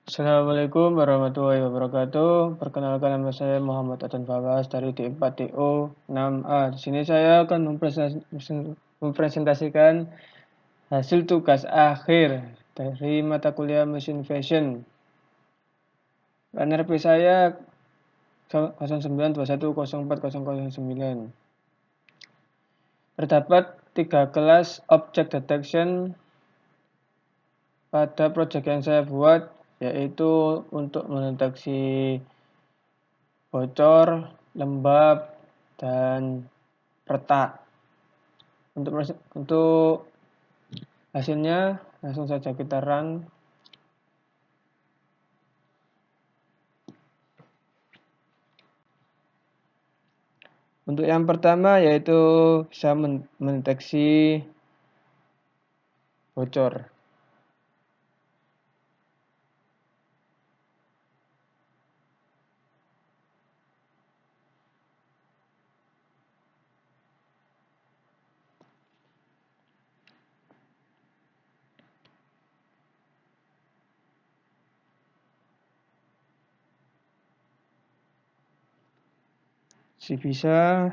Assalamualaikum warahmatullahi wabarakatuh. Perkenalkan, nama saya Muhammad Adnan Fawaz dari D4TO 6A. Di sini saya akan mempresentasikan hasil tugas akhir dari mata kuliah Mesin Fashion. NRP saya 0921040009. Terdapat 3 kelas object detection pada proyek yang saya buat, yaitu untuk mendeteksi bocor, lembab, dan retak. Untuk hasilnya langsung saja kita run. Untuk yang pertama yaitu bisa mendeteksi bocor. Bisa.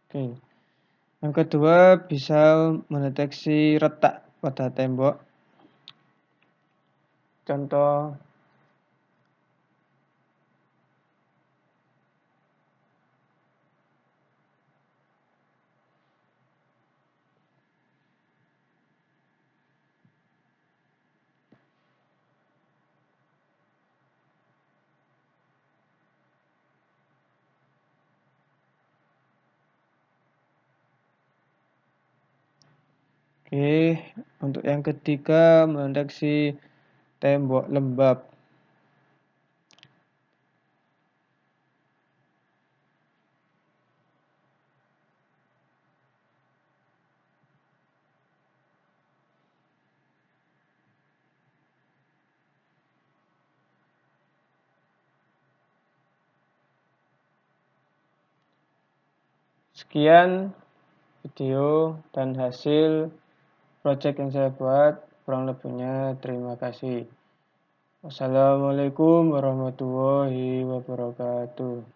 Oke. Yang kedua bisa mendeteksi retak pada tembok. Contoh Oke, untuk yang ketiga mendeteksi tembok lembab. Sekian video dan hasil proyek yang saya buat, kurang lebihnya terima kasih. Wassalamualaikum warahmatullahi wabarakatuh.